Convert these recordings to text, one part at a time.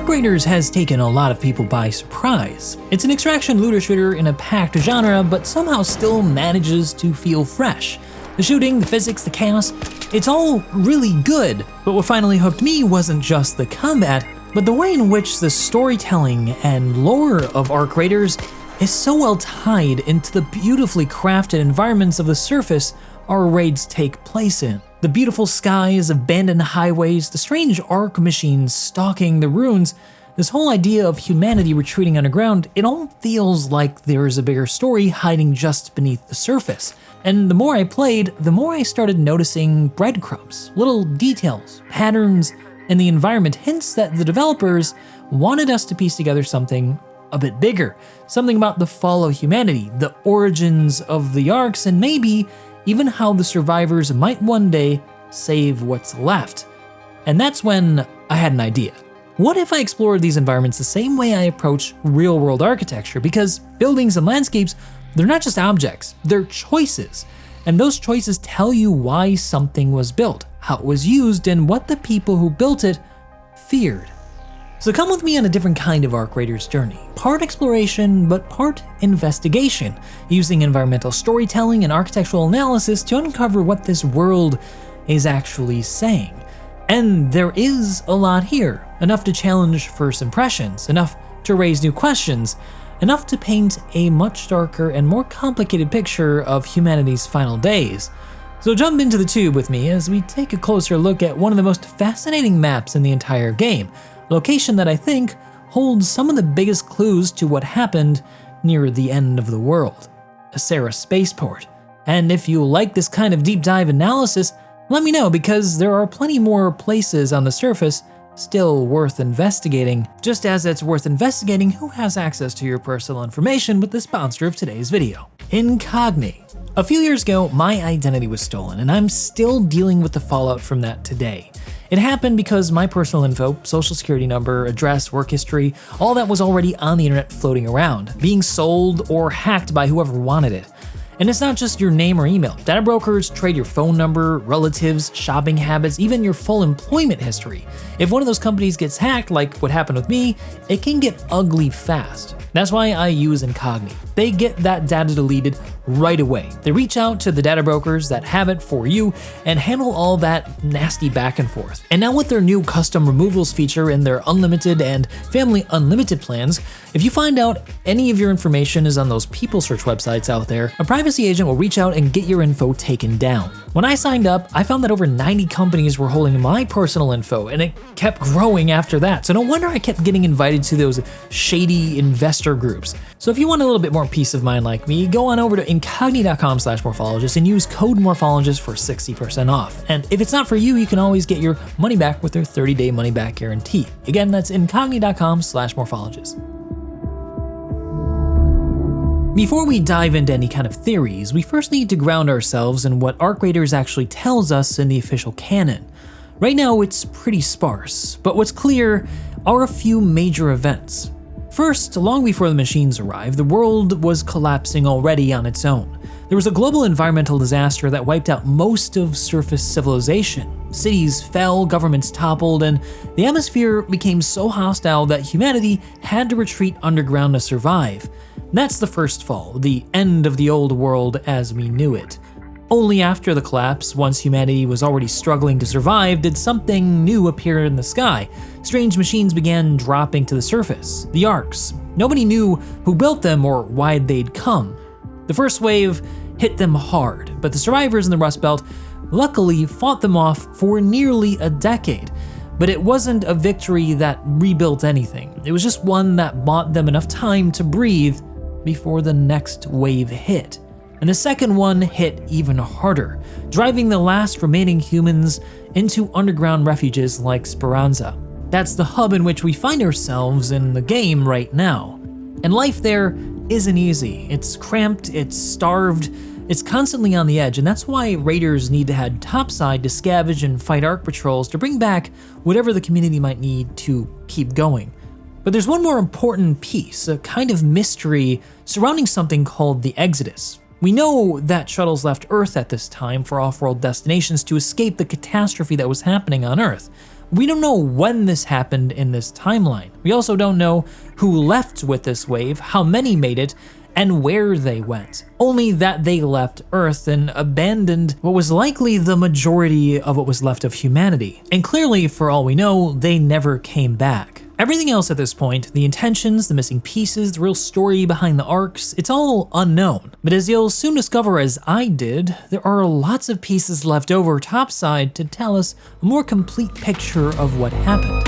Arc Raiders has taken a lot of people by surprise. It's an extraction looter shooter in a packed genre, but somehow still manages to feel fresh. The shooting, the physics, the chaos, it's all really good. But what finally hooked me wasn't just the combat, but the way in which the storytelling and lore of Arc Raiders is so well tied into the beautifully crafted environments of the surface our raids take place in. The beautiful skies, abandoned highways, the strange Arc machines stalking the ruins, this whole idea of humanity retreating underground, it all feels like there is a bigger story hiding just beneath the surface. And the more I played, the more I started noticing breadcrumbs, little details, patterns in the environment, hints that the developers wanted us to piece together something a bit bigger, something about the fall of humanity, the origins of the Arcs, and maybe even how the survivors might one day save what's left. And that's when I had an idea. What if I explored these environments the same way I approach real-world architecture? Because buildings and landscapes, they're not just objects, they're choices. And those choices tell you why something was built, how it was used, and what the people who built it feared. So come with me on a different kind of Arc Raiders journey. Part exploration, but part investigation, using environmental storytelling and architectural analysis to uncover what this world is actually saying. And there is a lot here, enough to challenge first impressions, enough to raise new questions, enough to paint a much darker and more complicated picture of humanity's final days. So jump into the tube with me as we take a closer look at one of the most fascinating maps in the entire game, a location that I think holds some of the biggest clues to what happened near the end of the world, Asera Spaceport. And if you like this kind of deep dive analysis, let me know, because there are plenty more places on the surface still worth investigating, just as it's worth investigating who has access to your personal information with the sponsor of today's video, Incogni. A few years ago, my identity was stolen, and I'm still dealing with the fallout from that today. It happened because my personal info, social security number, address, work history, all that was already on the internet floating around, being sold or hacked by whoever wanted it. And it's not just your name or email. Data brokers trade your phone number, relatives, shopping habits, even your full employment history. If one of those companies gets hacked, like what happened with me, it can get ugly fast. That's why I use Incogni. They get that data deleted right away. They reach out to the data brokers that have it for you and handle all that nasty back and forth. And now with their new custom removals feature in their unlimited and family unlimited plans, if you find out any of your information is on those people search websites out there, a privacy agent will reach out and get your info taken down. When I signed up, I found that over 90 companies were holding my personal info, and it kept growing after that. So no wonder I kept getting invited to those shady investor groups. So if you want a little bit more peace of mind like me, go on over to incogni.com/morphologist and use code morphologist for 60% off. And if it's not for you, you can always get your money back with their 30-day money-back guarantee. Again, that's incogni.com/morphologist. Before we dive into any kind of theories, we first need to ground ourselves in what Arc Raiders actually tells us in the official canon. Right now, it's pretty sparse, but what's clear are a few major events. First, long before the machines arrived, the world was collapsing already on its own. There was a global environmental disaster that wiped out most of surface civilization. Cities fell, governments toppled, and the atmosphere became so hostile that humanity had to retreat underground to survive. That's the first fall, the end of the old world as we knew it. Only after the collapse, once humanity was already struggling to survive, did something new appear in the sky. Strange machines began dropping to the surface, the Arcs. Nobody knew who built them or why they'd come. The first wave hit them hard, but the survivors in the Rust Belt luckily fought them off for nearly a decade. But it wasn't a victory that rebuilt anything. It was just one that bought them enough time to breathe before the next wave hit. And the second one hit even harder, driving the last remaining humans into underground refuges like Speranza. That's the hub in which we find ourselves in the game right now. And life there isn't easy. It's cramped, it's starved, it's constantly on the edge, and that's why raiders need to head topside to scavenge and fight Arc patrols to bring back whatever the community might need to keep going. But there's one more important piece, a kind of mystery surrounding something called the Exodus. We know that shuttles left Earth at this time for off-world destinations to escape the catastrophe that was happening on Earth. We don't know when this happened in this timeline. We also don't know who left with this wave, how many made it, and where they went. Only that they left Earth and abandoned what was likely the majority of what was left of humanity. And clearly, for all we know, they never came back. Everything else at this point, the intentions, the missing pieces, the real story behind the arcs, it's all unknown. But as you'll soon discover, as I did, there are lots of pieces left over topside to tell us a more complete picture of what happened.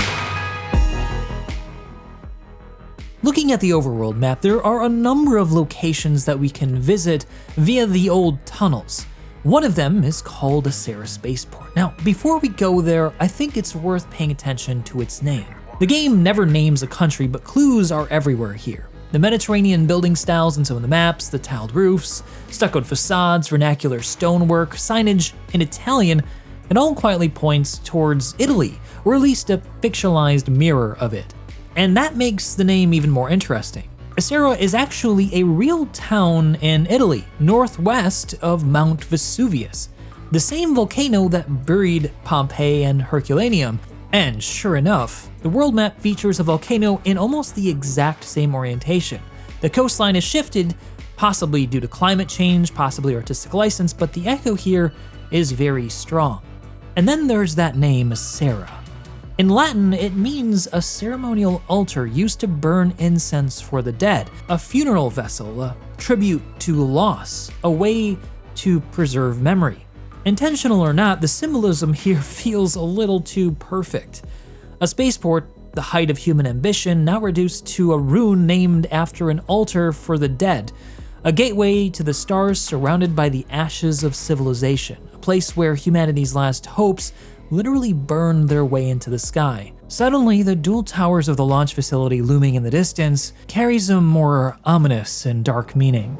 Looking at the overworld map, there are a number of locations that we can visit via the old tunnels. One of them is called Asera Spaceport. Now, before we go there, I think it's worth paying attention to its name. The game never names a country, but clues are everywhere here. The Mediterranean building styles in some of the maps, the tiled roofs, stuccoed facades, vernacular stonework, signage in Italian, it all quietly points towards Italy, or at least a fictionalized mirror of it. And that makes the name even more interesting. Asera is actually a real town in Italy, northwest of Mount Vesuvius, the same volcano that buried Pompeii and Herculaneum. And sure enough, the world map features a volcano in almost the exact same orientation. The coastline is shifted, possibly due to climate change, possibly artistic license, but the echo here is very strong. And then there's that name, Asera. In Latin, it means a ceremonial altar used to burn incense for the dead, a funeral vessel, a tribute to loss, a way to preserve memory. Intentional or not, the symbolism here feels a little too perfect. A spaceport, the height of human ambition, now reduced to a rune named after an altar for the dead, a gateway to the stars surrounded by the ashes of civilization, a place where humanity's last hopes literally burned their way into the sky. Suddenly, the dual towers of the launch facility looming in the distance carries a more ominous and dark meaning.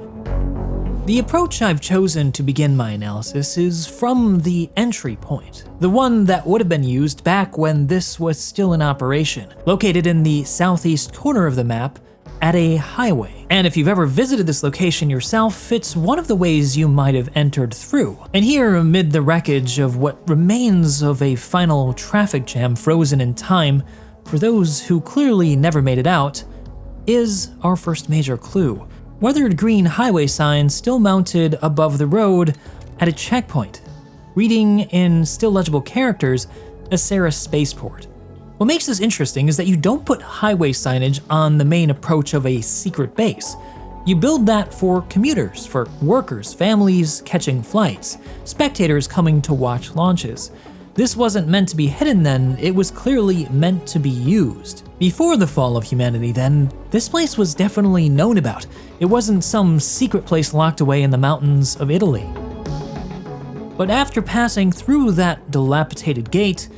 The approach I've chosen to begin my analysis is from the entry point, the one that would have been used back when this was still in operation, located in the southeast corner of the map at a highway. And if you've ever visited this location yourself, it's one of the ways you might have entered through. And here, amid the wreckage of what remains of a final traffic jam frozen in time, for those who clearly never made it out, is our first major clue. Weathered green highway signs still mounted above the road at a checkpoint, reading in still legible characters, Asera Spaceport. What makes this interesting is that you don't put highway signage on the main approach of a secret base. You build that for commuters, for workers, families catching flights, spectators coming to watch launches. This wasn't meant to be hidden then, it was clearly meant to be used. Before the fall of humanity then, this place was definitely known about. It wasn't some secret place locked away in the mountains of Italy. But after passing through that dilapidated gate,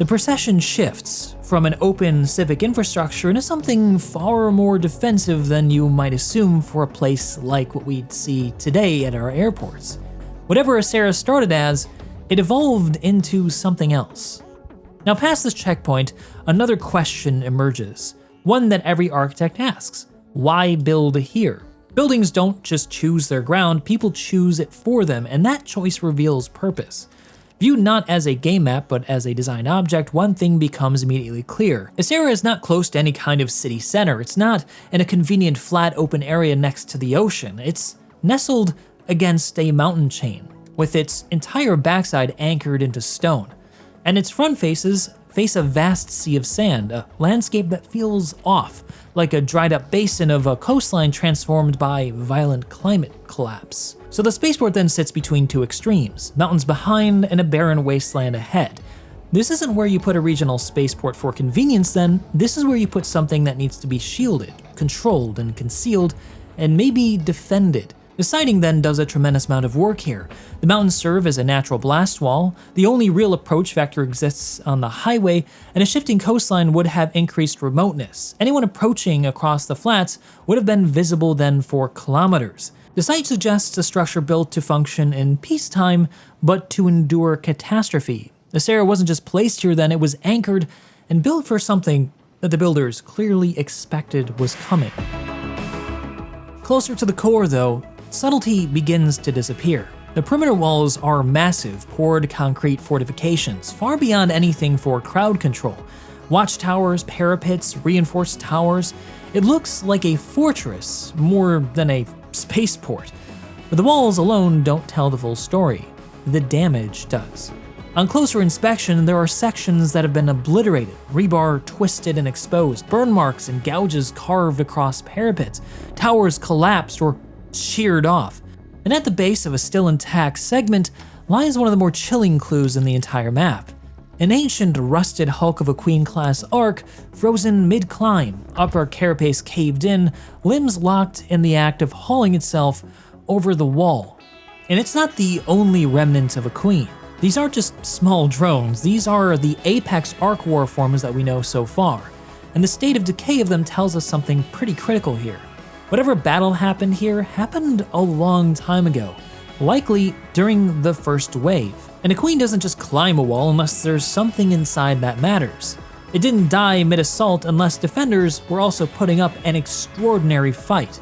the procession shifts from an open civic infrastructure into something far more defensive than you might assume for a place like what we'd see today at our airports. Whatever Asera started as, it evolved into something else. Now past this checkpoint, another question emerges, one that every architect asks. Why build here? Buildings don't just choose their ground, people choose it for them, and that choice reveals purpose. Viewed not as a game map, but as a design object, one thing becomes immediately clear. Asera is not close to any kind of city center. It's not in a convenient flat open area next to the ocean. It's nestled against a mountain chain, with its entire backside anchored into stone. And its front faces face a vast sea of sand, a landscape that feels off, like a dried up basin of a coastline transformed by violent climate collapse. So the spaceport then sits between two extremes, mountains behind and a barren wasteland ahead. This isn't where you put a regional spaceport for convenience then, this is where you put something that needs to be shielded, controlled and concealed, and maybe defended. The siting then does a tremendous amount of work here. The mountains serve as a natural blast wall, the only real approach vector exists on the highway, and a shifting coastline would have increased remoteness. Anyone approaching across the flats would have been visible then for kilometers. The site suggests a structure built to function in peacetime, but to endure catastrophe. Asera wasn't just placed here then, it was anchored and built for something that the builders clearly expected was coming. Closer to the core though, subtlety begins to disappear. The perimeter walls are massive, poured concrete fortifications, far beyond anything for crowd control. Watchtowers, parapets, reinforced towers. It looks like a fortress more than a spaceport. But the walls alone don't tell the full story. The damage does. On closer inspection, there are sections that have been obliterated, rebar twisted and exposed, burn marks and gouges carved across parapets, towers collapsed or sheared off. And at the base of a still intact segment lies one of the more chilling clues in the entire map. An ancient rusted hulk of a Queen-class Ark, frozen mid-climb, upper carapace caved in, limbs locked in the act of hauling itself over the wall. And it's not the only remnant of a Queen. These aren't just small drones, these are the apex Ark warforms that we know so far. And the state of decay of them tells us something pretty critical here. Whatever battle happened here happened a long time ago, likely during the first wave. And a Queen doesn't just climb a wall unless there's something inside that matters. It didn't die mid-assault unless defenders were also putting up an extraordinary fight.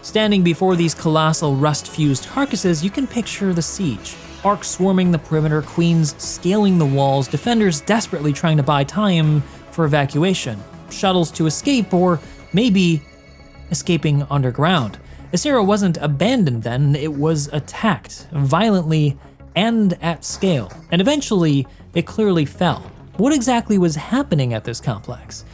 Standing before these colossal rust-fused carcasses, you can picture the siege. Ark swarming the perimeter, Queens scaling the walls, defenders desperately trying to buy time for evacuation, shuttles to escape, or maybe escaping underground. Ysera wasn't abandoned then, it was attacked, violently and at scale, and eventually it clearly fell. What exactly was happening at this complex?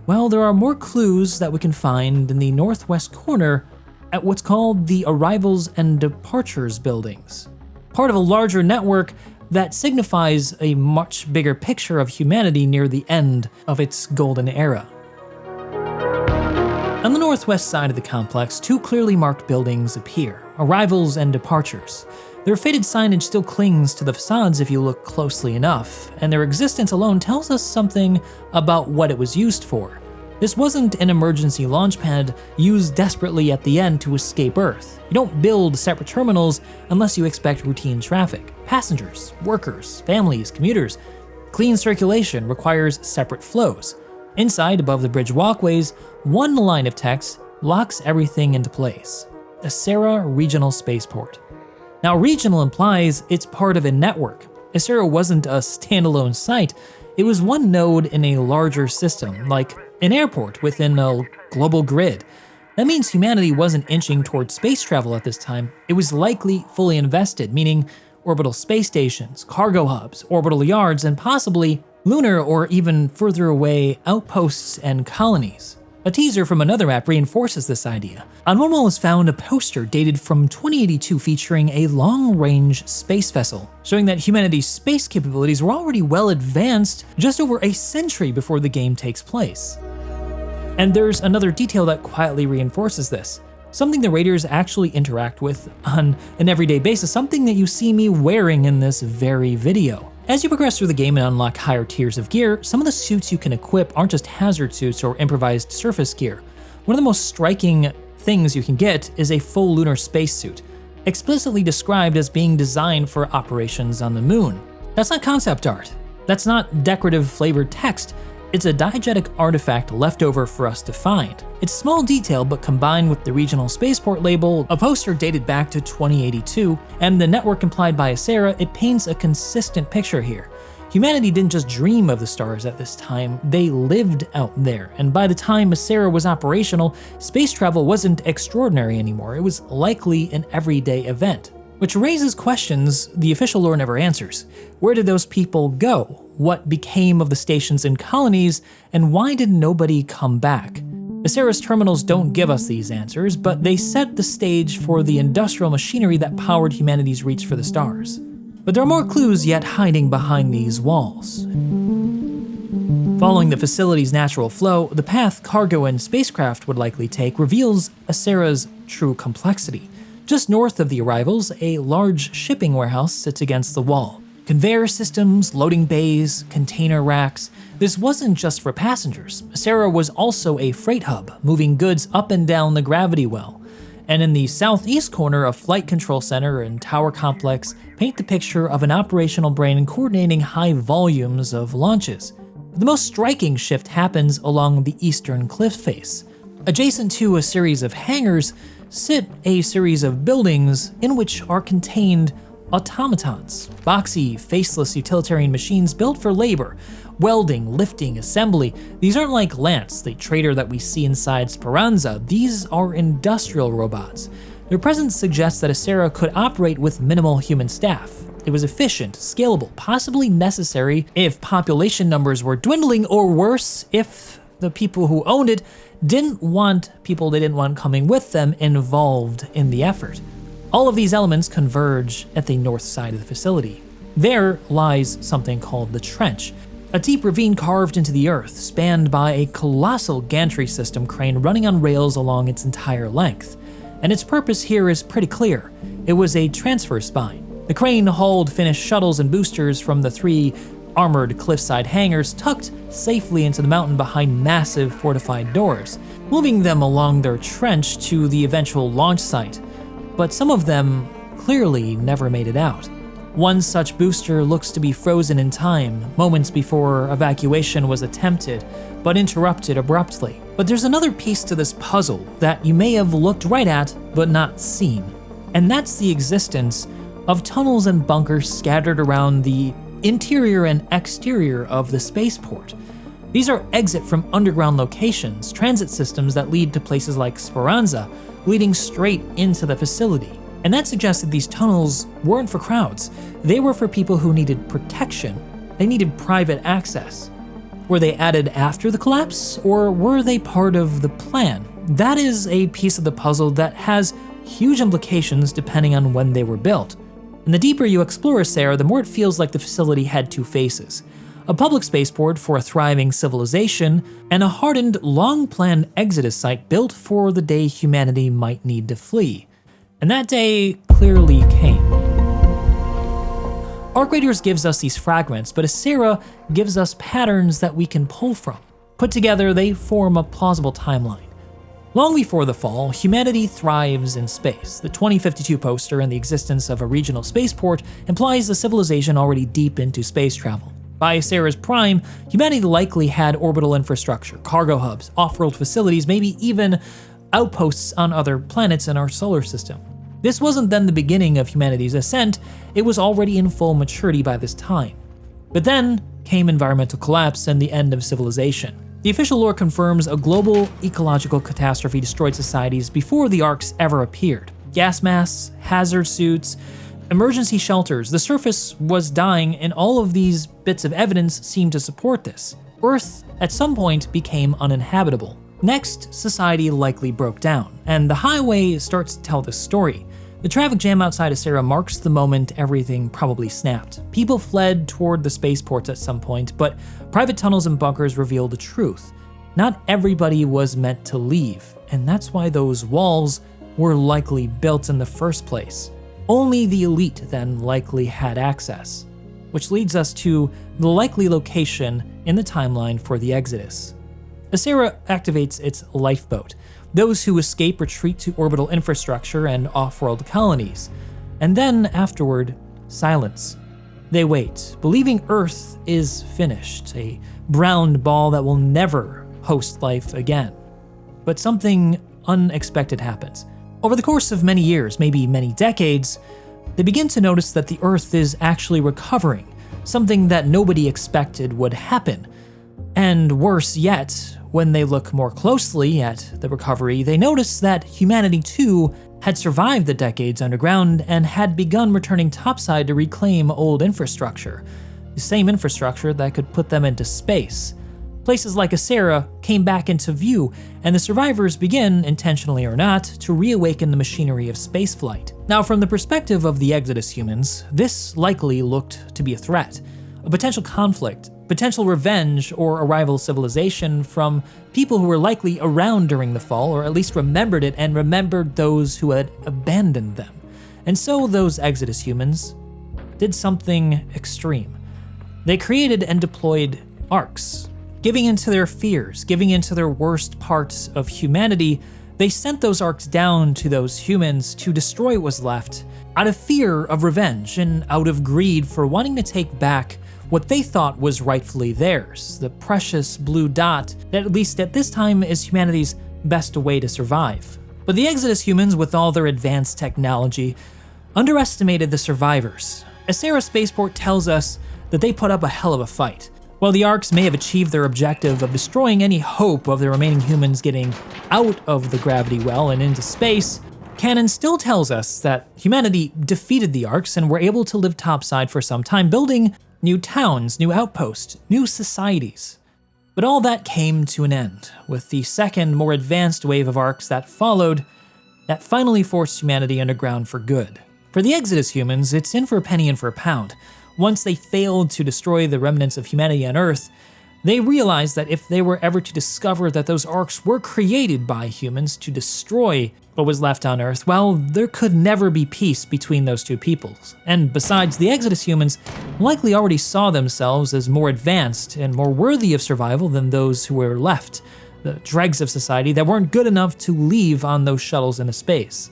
Well, there are more clues that we can find in the northwest corner at what's called the Arrivals and Departures buildings, part of a larger network that signifies a much bigger picture of humanity near the end of its golden era. On the northwest side of the complex, two clearly marked buildings appear, Arrivals and Departures. Their faded signage still clings to the facades if you look closely enough, and their existence alone tells us something about what it was used for. This wasn't an emergency launch pad used desperately at the end to escape Earth. You don't build separate terminals unless you expect routine traffic. Passengers, workers, families, commuters. Clean circulation requires separate flows. Inside, above the bridge walkways, one line of text locks everything into place. Ysera Regional Spaceport. Now, regional implies it's part of a network. Ysera wasn't a standalone site, it was one node in a larger system, like an airport within a global grid. That means humanity wasn't inching towards space travel at this time, it was likely fully invested, meaning orbital space stations, cargo hubs, orbital yards, and possibly lunar or even further away outposts and colonies. A teaser from another map reinforces this idea. On one wall is found a poster dated from 2082 featuring a long-range space vessel, showing that humanity's space capabilities were already well advanced just over a century before the game takes place. And there's another detail that quietly reinforces this. Something the raiders actually interact with on an everyday basis, something that you see me wearing in this very video. As you progress through the game and unlock higher tiers of gear, some of the suits you can equip aren't just hazard suits or improvised surface gear. One of the most striking things you can get is a full lunar spacesuit, explicitly described as being designed for operations on the moon. That's not concept art. That's not decorative flavored text. It's a diegetic artifact left over for us to find. It's a small detail, but combined with the regional spaceport label, a poster dated back to 2082, and the network implied by Ysera, it paints a consistent picture here. Humanity didn't just dream of the stars at this time, they lived out there, and by the time Ysera was operational, space travel wasn't extraordinary anymore, it was likely an everyday event. Which raises questions the official lore never answers. Where did those people go? What became of the stations and colonies, and why did nobody come back? Ysera's terminals don't give us these answers, but they set the stage for the industrial machinery that powered humanity's reach for the stars. But there are more clues yet hiding behind these walls. Following the facility's natural flow, the path cargo and spacecraft would likely take reveals Ysera's true complexity. Just north of the Arrivals, a large shipping warehouse sits against the wall. Conveyor systems, loading bays, container racks. This wasn't just for passengers. Ysera was also a freight hub, moving goods up and down the gravity well. And in the southeast corner, a flight control center and tower complex paint the picture of an operational brain coordinating high volumes of launches. The most striking shift happens along the eastern cliff face. Adjacent to a series of hangars sit a series of buildings in which are contained automatons, boxy, faceless utilitarian machines built for labor, welding, lifting, assembly. These aren't like Lance, the trader that we see inside Speranza. These are industrial robots. Their presence suggests that Acera could operate with minimal human staff. It was efficient, scalable, possibly necessary if population numbers were dwindling, or worse, if the people who owned it didn't want people they didn't want coming with them involved in the effort. All of these elements converge at the north side of the facility. There lies something called the Trench, a deep ravine carved into the earth, spanned by a colossal gantry system crane running on rails along its entire length. And its purpose here is pretty clear. It was a transfer spine. The crane hauled finished shuttles and boosters from the 3 armored cliffside hangars tucked safely into the mountain behind massive fortified doors, moving them along their trench to the eventual launch site. But some of them clearly never made it out. One such booster looks to be frozen in time, moments before evacuation was attempted, but interrupted abruptly. But there's another piece to this puzzle that you may have looked right at, but not seen. And that's the existence of tunnels and bunkers scattered around the interior and exterior of the spaceport. These are exit from underground locations, transit systems that lead to places like Speranza, leading straight into the facility. And that suggests that these tunnels weren't for crowds. They were for people who needed protection. They needed private access. Were they added after the collapse, or were they part of the plan? That is a piece of the puzzle that has huge implications depending on when they were built. And the deeper you explore Acera, the more it feels like the facility had 2 faces. A public spaceport for a thriving civilization, and a hardened, long-planned exodus site built for the day humanity might need to flee. And that day clearly came. Arc Raiders gives us these fragments, but Acera gives us patterns that we can pull from. Put together, they form a plausible timeline. Long before the fall, humanity thrives in space. The 2052 poster and the existence of a regional spaceport implies a civilization already deep into space travel. By Acera's prime, humanity likely had orbital infrastructure, cargo hubs, off-world facilities, maybe even outposts on other planets in our solar system. This wasn't then the beginning of humanity's ascent, it was already in full maturity by this time. But then came environmental collapse and the end of civilization. The official lore confirms a global ecological catastrophe destroyed societies before the arcs ever appeared. Gas masks, hazard suits, emergency shelters, the surface was dying, and all of these bits of evidence seem to support this. Earth, at some point, became uninhabitable. Next, society likely broke down, and the highway starts to tell this story. The traffic jam outside Acera marks the moment everything probably snapped. People fled toward the spaceports at some point, but private tunnels and bunkers reveal the truth. Not everybody was meant to leave, and that's why those walls were likely built in the first place. Only the elite then likely had access, which leads us to the likely location in the timeline for the Exodus. Acera activates its lifeboat. Those who escape retreat to orbital infrastructure and off-world colonies. And then, afterward, silence. They wait, believing Earth is finished, a brown ball that will never host life again. But something unexpected happens. Over the course of many years, maybe many decades, they begin to notice that the Earth is actually recovering, something that nobody expected would happen. And worse yet, when they look more closely at the recovery, they notice that humanity too had survived the decades underground and had begun returning topside to reclaim old infrastructure, the same infrastructure that could put them into space. Places like Acera came back into view, and the survivors begin, intentionally or not, to reawaken the machinery of spaceflight. Now, from the perspective of the Exodus humans, this likely looked to be a threat, a potential conflict, potential revenge, or a rival civilization from people who were likely around during the fall, or at least remembered it and remembered those who had abandoned them. And so those Exodus humans did something extreme. They created and deployed arcs. Giving into their fears, giving into their worst parts of humanity, they sent those arcs down to those humans to destroy what was left, out of fear of revenge and out of greed for wanting to take back what they thought was rightfully theirs, the precious blue dot that at least at this time is humanity's best way to survive. But the Exodus humans, with all their advanced technology, underestimated the survivors. Asera Spaceport tells us that they put up a hell of a fight. While the Arks may have achieved their objective of destroying any hope of the remaining humans getting out of the gravity well and into space, canon still tells us that humanity defeated the Arks and were able to live topside for some time, building new towns, new outposts, new societies. But all that came to an end, with the second, more advanced wave of Arks that followed, that finally forced humanity underground for good. For the Exodus humans, it's in for a penny and for a pound. Once they failed to destroy the remnants of humanity on Earth, they realized that if they were ever to discover that those Arks were created by humans to destroy what was left on Earth, well, there could never be peace between those two peoples. And besides, the Exodus humans likely already saw themselves as more advanced and more worthy of survival than those who were left, the dregs of society that weren't good enough to leave on those shuttles into space.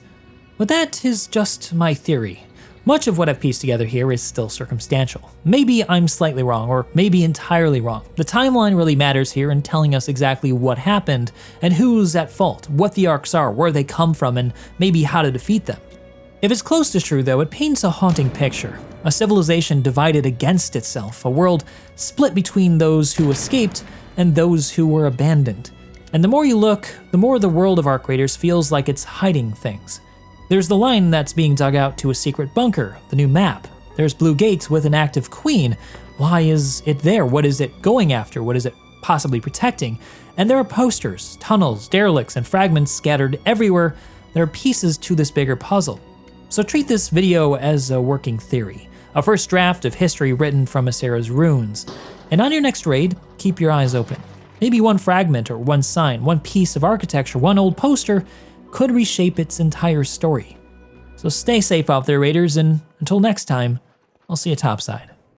But that is just my theory. Much of what I've pieced together here is still circumstantial. Maybe I'm slightly wrong, or maybe entirely wrong. The timeline really matters here in telling us exactly what happened and who's at fault, what the Arks are, where they come from, and maybe how to defeat them. If it's close to true though, it paints a haunting picture. A civilization divided against itself, a world split between those who escaped and those who were abandoned. And the more you look, the more the world of Ark Raiders feels like it's hiding things. There's the line that's being dug out to a secret bunker, the new map. There's Blue Gates with an active queen. Why is it there? What is it going after? What is it possibly protecting? And there are posters, tunnels, derelicts, and fragments scattered everywhere. There are pieces to this bigger puzzle. So treat this video as a working theory, a first draft of history written from Asera's runes. And on your next raid, keep your eyes open. Maybe one fragment or one sign, one piece of architecture, one old poster could reshape its entire story. So stay safe out there, Raiders, and until next time, I'll see you topside.